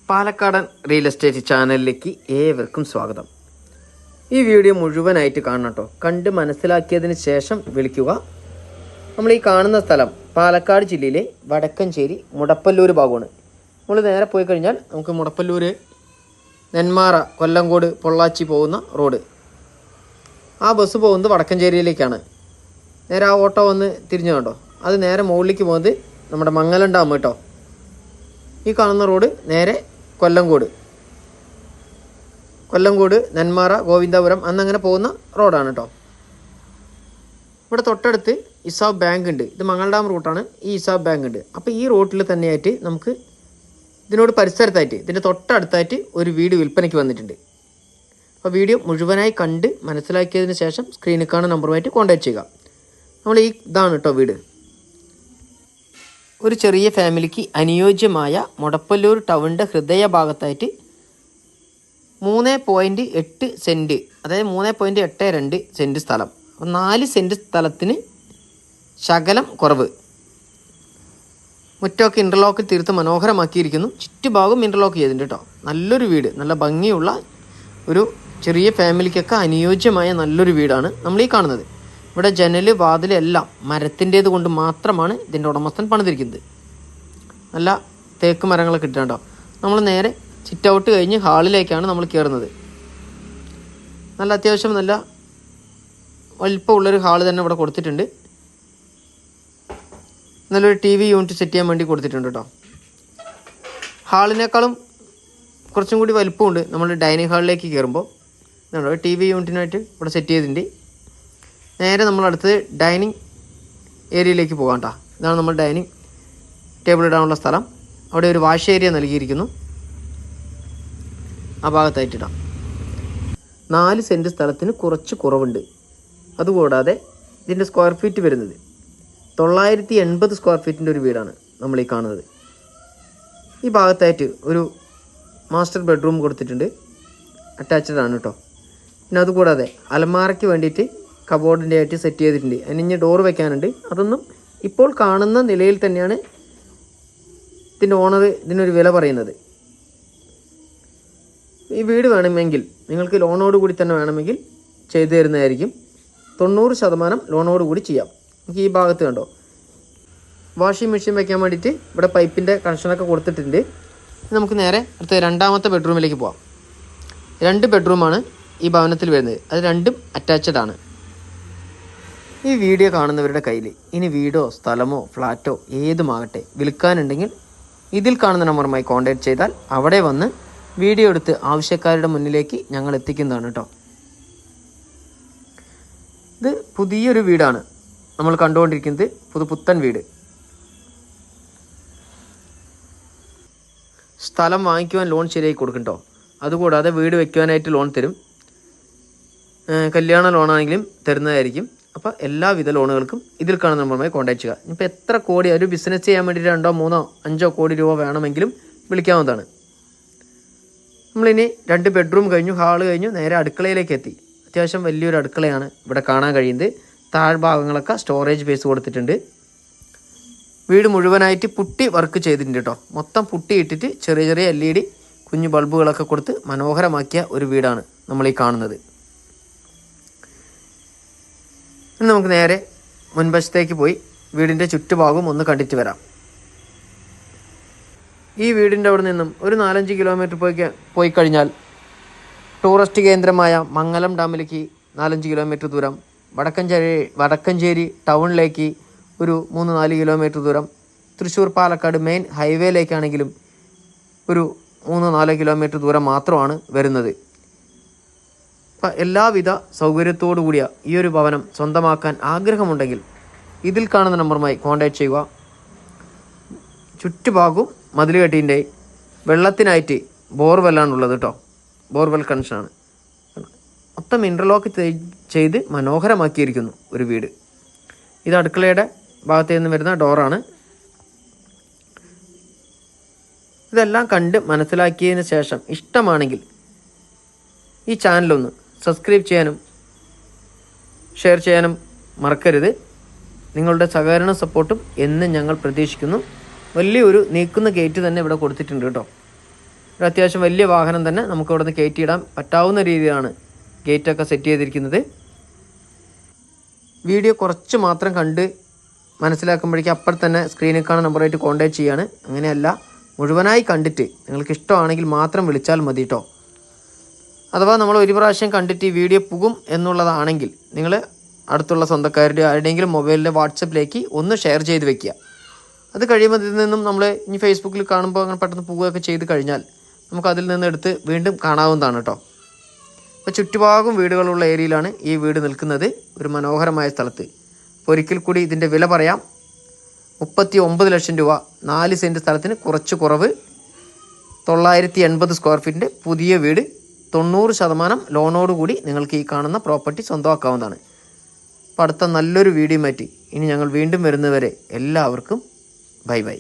പാലക്കാടൻ real estate ചാനലിലേക്ക് ഏവർക്കും സ്വാഗതം. ഈ വീഡിയോ മുഴുവനായിട്ട് കാണണം കേട്ടോ. കണ്ട് മനസ്സിലാക്കിയതിന് ശേഷം വിളിക്കുക. നമ്മൾ ഈ കാണുന്ന സ്ഥലം പാലക്കാട് ജില്ലയിലെ വടക്കഞ്ചേരി മുടപ്പല്ലൂർ ഭാഗമാണ്. നമ്മൾ നേരെ പോയി കഴിഞ്ഞാൽ നമുക്ക് മുടപ്പല്ലൂർ, നെന്മാറ, കൊല്ലങ്കോട്, പൊള്ളാച്ചി പോകുന്ന റോഡ്. ആ ബസ് പോകുന്നത് വടക്കഞ്ചേരിയിലേക്കാണ്. നേരെ ആ ഓട്ടോ വന്ന് തിരിഞ്ഞു കണ്ടോ, അത് നേരെ മുകളിലേക്ക് പോകുന്നത് നമ്മുടെ മംഗലം ഡാം കേട്ടോ. ഈ കാണുന്ന റോഡ് നേരെ കൊല്ലങ്കോട്, നെന്മാറ, ഗോവിന്ദപുരം അന്നങ്ങനെ പോകുന്ന റോഡാണ് കേട്ടോ. ഇവിടെ തൊട്ടടുത്ത് ഇസാബ് ബാങ്ക് ഉണ്ട്. ഇത് മംഗലം ഡാം റൂട്ടാണ്. ഈ ഇസാബ് ബാങ്ക് ഉണ്ട്. അപ്പോൾ ഈ റോട്ടിൽ തന്നെയായിട്ട് നമുക്ക് ഇതിനോട് പരിസരത്തായിട്ട്, ഇതിൻ്റെ തൊട്ടടുത്തായിട്ട് ഒരു വീട് വിൽപ്പനയ്ക്ക് വന്നിട്ടുണ്ട്. അപ്പോൾ വീഡിയോ മുഴുവനായി കണ്ട് മനസ്സിലാക്കിയതിന് ശേഷം സ്ക്രീനിൽ കാണുന്ന നമ്പറുമായിട്ട് കോൺടാക്ട് ചെയ്യുക. നമ്മൾ ഇതാണ് കേട്ടോ വീട്. ഒരു ചെറിയ ഫാമിലിക്ക് അനുയോജ്യമായ മുടപ്പല്ലൂർ ടൗണിൻ്റെ ഹൃദയഭാഗത്തായിട്ട് 3.8 സെൻറ്റ്, അതായത് 3.82 സെൻറ്റ് സ്ഥലം. അപ്പോൾ 4 സെൻറ്റ് സ്ഥലത്തിന് ശകലം കുറവ്. മുറ്റമൊക്കെ ഇൻ്റർലോക്ക് തീർത്ത് മനോഹരമാക്കിയിരിക്കുന്നു. ചുറ്റുഭാഗം ഇൻ്റർലോക്ക് ചെയ്തിട്ടുണ്ട് കേട്ടോ. നല്ലൊരു വീട്, നല്ല ഭംഗിയുള്ള ഒരു ചെറിയ ഫാമിലിക്കൊക്കെ അനുയോജ്യമായ നല്ലൊരു വീടാണ് നമ്മൾ ഈ കാണുന്നത്. ഇവിടെ ജനൽ, വാതിൽ എല്ലാം മരത്തിൻ്റേത് കൊണ്ട് മാത്രമാണ് ഇതിൻ്റെ ഉടമസ്ഥൻ പണിതിരിക്കുന്നത്. നല്ല തേക്ക് മരങ്ങളൊക്കെ ഇട്ടിട്ടുണ്ടോ. നമ്മൾ നേരെ സിറ്റ് ഔട്ട് കഴിഞ്ഞ് ഹാളിലേക്കാണ് നമ്മൾ കയറുന്നത്. നല്ല അത്യാവശ്യം നല്ല വലിപ്പമുള്ളൊരു ഹാള് തന്നെ ഇവിടെ കൊടുത്തിട്ടുണ്ട്. നല്ലൊരു TV യൂണിറ്റ് സെറ്റ് ചെയ്യാൻ വേണ്ടി കൊടുത്തിട്ടുണ്ട് കേട്ടോ. ഹാളിനേക്കാളും കുറച്ചും കൂടി വലിപ്പമുണ്ട് നമ്മൾ ഡൈനിങ് ഹാളിലേക്ക് കയറുമ്പോൾ. ഇതുണ്ടോ, TV യൂണിറ്റിനായിട്ട് ഇവിടെ സെറ്റ് ചെയ്തിട്ടുണ്ട്. നേരെ നമ്മളടുത്ത് ഡൈനിങ് ഏരിയയിലേക്ക് പോകാം കേട്ടോ. ഇതാണ് നമ്മൾ ഡൈനിങ് ടേബിൾ ഇടാനുള്ള സ്ഥലം. അവിടെ ഒരു വാഷ് ഏരിയ നൽകിയിരിക്കുന്നു. ആ ഭാഗത്തായിട്ടിടാം. 4 സെൻറ്റ് സ്ഥലത്തിന് കുറച്ച് കുറവുണ്ട്. അതുകൂടാതെ ഇതിൻ്റെ സ്ക്വയർ ഫീറ്റ് വരുന്നത് 980 സ്ക്വയർ ഫീറ്റിൻ്റെ ഒരു വീടാണ് നമ്മൾ ഈ കാണുന്നത്. ഈ ഭാഗത്തായിട്ട് ഒരു മാസ്റ്റർ ബെഡ്റൂം കൊടുത്തിട്ടുണ്ട്. അറ്റാച്ച്ഡ് ആണ് കേട്ടോ. പിന്നെ അതുകൂടാതെ അലമാരയ്ക്ക് വേണ്ടിയിട്ട് കബോർഡിൻ്റെ ആയിട്ട് സെറ്റ് ചെയ്തിട്ടുണ്ട്. അതിന് ഡോറ് വെക്കാനുണ്ട്. അതൊന്നും ഇപ്പോൾ കാണുന്ന നിലയിൽ തന്നെയാണ് ഇതിൻ്റെ ഓണർ ഇതിനൊരു വില പറയുന്നത്. ഈ വീട് വേണമെങ്കിൽ നിങ്ങൾക്ക് ലോണോട് കൂടി തന്നെ വേണമെങ്കിൽ ചെയ്തു തരുന്നതായിരിക്കും. 90% ലോണോട് കൂടി ചെയ്യാം. നമുക്ക് ഈ ഭാഗത്ത് കണ്ടോ, വാഷിംഗ് മെഷീൻ വെക്കാൻ വേണ്ടിയിട്ട് ഇവിടെ പൈപ്പിൻ്റെ കണക്ഷനൊക്കെ കൊടുത്തിട്ടുണ്ട്. നമുക്ക് നേരെ അടുത്ത രണ്ടാമത്തെ ബെഡ്റൂമിലേക്ക് പോവാം. 2 ബെഡ്റൂമാണ് ഈ ഭവനത്തിൽ വരുന്നത്. അത് രണ്ടും അറ്റാച്ച്ഡ് ആണ്. ഈ വീഡിയോ കാണുന്നവരുടെ കയ്യിൽ ഇനി വീടോ സ്ഥലമോ ഫ്ലാറ്റോ ഏതുമാകട്ടെ വിൽക്കാനുണ്ടെങ്കിൽ ഇതിൽ കാണുന്ന നമ്പറുമായി കോൺടാക്ട് ചെയ്താൽ അവിടെ വന്ന് വീഡിയോ എടുത്ത് ആവശ്യക്കാരുടെ മുന്നിലേക്ക് ഞങ്ങൾ എത്തിക്കുന്നതാണ് കേട്ടോ. ഇത് പുതിയൊരു വീടാണ് നമ്മൾ കണ്ടുകൊണ്ടിരിക്കുന്നത്. പുത്തൻ വീട്. സ്ഥലം വാങ്ങിക്കുവാൻ ലോൺ ശരിയായി കൊടുക്കും കേട്ടോ. അതുകൂടാതെ വീട് വയ്ക്കുവാനായിട്ട് ലോൺ തരും. കല്യാണ ലോണാണെങ്കിലും തരുന്നതായിരിക്കും. അപ്പോൾ എല്ലാവിധ ലോണുകൾക്കും ഇതിൽ കാണുന്ന നമ്പറുമായി കോൺടാക്ട് ചെയ്യുക. ഇപ്പോൾ എത്ര കോടി, ഒരു ബിസിനസ് ചെയ്യാൻ വേണ്ടി 2, 3, 5 കോടി രൂപ വേണമെങ്കിലും വിളിക്കാവുന്നതാണ്. നമ്മളിനി 2 ബെഡ്റൂം കഴിഞ്ഞു, ഹാള് കഴിഞ്ഞു, നേരെ അടുക്കളയിലേക്ക് എത്തി. അത്യാവശ്യം വലിയൊരു അടുക്കളയാണ് ഇവിടെ കാണാൻ കഴിയുന്നത്. താഴ്ഭാഗങ്ങളൊക്കെ സ്റ്റോറേജ് സ്പേസ് കൊടുത്തിട്ടുണ്ട്. വീട് മുഴുവനായിട്ട് പുട്ടി വർക്ക് ചെയ്തിട്ടുണ്ട് കേട്ടോ. മൊത്തം പുട്ടി ഇട്ടിട്ട് ചെറിയ ചെറിയ LED കുഞ്ഞു ബൾബുകളൊക്കെ കൊടുത്ത് മനോഹരമാക്കിയ ഒരു വീടാണ് നമ്മൾ ഈ കാണുന്നത്. ഇനി നമുക്ക് നേരെ മുൻവശത്തേക്ക് പോയി വീടിൻ്റെ ചുറ്റുഭാഗം ഒന്ന് കണ്ടിട്ട് വരാം. ഈ വീടിൻ്റെ അവിടെ നിന്നും ഒരു 4-5 കിലോമീറ്റർ പോയി കഴിഞ്ഞാൽ ടൂറിസ്റ്റ് കേന്ദ്രമായ മംഗലം ഡാമിലേക്ക് 4-5 കിലോമീറ്റർ ദൂരം, വടക്കഞ്ചേരി ടൗണിലേക്ക് ഒരു 3-4 കിലോമീറ്റർ ദൂരം, തൃശ്ശൂർ പാലക്കാട് മെയിൻ ഹൈവേയിലേക്കാണെങ്കിലും ഒരു 3-4 കിലോമീറ്റർ ദൂരം മാത്രമാണ് വരുന്നത്. അപ്പം എല്ലാവിധ സൗകര്യത്തോടു കൂടിയ ഈ ഒരു ഭവനം സ്വന്തമാക്കാൻ ആഗ്രഹമുണ്ടെങ്കിൽ ഇതിൽ കാണുന്ന നമ്പറുമായി കോൺടാക്ട് ചെയ്യുക. ചുറ്റുഭാഗവും മതിൽ കെട്ടിൻ്റെ വെള്ളത്തിനായിട്ട് ബോർവെല്ലാണുള്ളത് കേട്ടോ. ബോർവെൽ കണക്ഷനാണ്. മൊത്തം ഇൻ്റർലോക്ക് ചെയ്ത് മനോഹരമാക്കിയിരിക്കുന്നു ഒരു വീട്. ഇത് അടുക്കളയുടെ ഭാഗത്ത് നിന്ന് വരുന്ന ഡോറാണ്. ഇതെല്ലാം കണ്ട് മനസ്സിലാക്കിയതിന് ശേഷം ഇഷ്ടമാണെങ്കിൽ ഈ ചാനലൊന്ന് സബ്സ്ക്രൈബ് ചെയ്യാനും ഷെയർ ചെയ്യാനും മറക്കരുത്. നിങ്ങളുടെ സഹകരണ സപ്പോർട്ടും എന്നും ഞങ്ങൾ പ്രതീക്ഷിക്കുന്നു. വലിയൊരു നീക്കുന്ന ഗേറ്റ് തന്നെ ഇവിടെ കൊടുത്തിട്ടുണ്ട് കേട്ടോ. ഒരു അത്യാവശ്യം വലിയ വാഹനം തന്നെ നമുക്ക് ഇവിടെ നിന്ന് കയറ്റിയിടാൻ പറ്റാവുന്ന രീതിയിലാണ് ഗേറ്റൊക്കെ സെറ്റ് ചെയ്തിരിക്കുന്നത്. വീഡിയോ കുറച്ച് മാത്രം കണ്ട് മനസ്സിലാക്കുമ്പോഴേക്കും അപ്പോൾ തന്നെ സ്ക്രീനിൽ കാണുന്ന നമ്പറായിട്ട് കോൺടാക്ട് ചെയ്യാണ്. അങ്ങനെയല്ല, മുഴുവനായി കണ്ടിട്ട് നിങ്ങൾക്ക് ഇഷ്ടമാണെങ്കിൽ മാത്രം വിളിച്ചാൽ മതി കേട്ടോ. അഥവാ നമ്മൾ ഒരു പ്രാവശ്യം കണ്ടിട്ട് ഈ വീഡിയോ പോകും എന്നുള്ളതാണെങ്കിൽ നിങ്ങൾ അടുത്തുള്ള സ്വന്തക്കാരുടെ ആരുടെയെങ്കിലും മൊബൈലിലെ വാട്സപ്പിലേക്ക് ഒന്ന് ഷെയർ ചെയ്ത് വെക്കുക. അത് കഴിയുമ്പോൾ ഇതിൽ നിന്നും നമ്മൾ ഇനി ഫേസ്ബുക്കിൽ കാണുമ്പോൾ അങ്ങനെ പെട്ടെന്ന് പോവുകയൊക്കെ ചെയ്ത് കഴിഞ്ഞാൽ നമുക്ക് അതിൽ നിന്ന് എടുത്ത് വീണ്ടും കാണാവുന്നതാണ് കേട്ടോ. അപ്പോൾ ചുറ്റുഭാഗം വീടുകളുള്ള ഏരിയയിലാണ് ഈ വീട് നിൽക്കുന്നത്, ഒരു മനോഹരമായ സ്ഥലത്ത്. അപ്പോൾ ഒരിക്കൽ കൂടി ഇതിൻ്റെ വില പറയാം. 39 ലക്ഷം രൂപ, 4 സെൻറ്റ് സ്ഥലത്തിന് കുറച്ച് കുറവ്, 980 സ്ക്വയർ ഫീറ്റിൻ്റെ പുതിയ വീട്, 90% ലോണോടുകൂടി നിങ്ങൾക്ക് ഈ കാണുന്ന പ്രോപ്പർട്ടി സ്വന്തമാക്കാവുന്നതാണ്. അപ്പോൾ അടുത്ത നല്ലൊരു വീഡിയോ മാറ്റി ഇനി ഞങ്ങൾ വീണ്ടും വരുന്നവരെ എല്ലാവർക്കും ബൈ ബൈ.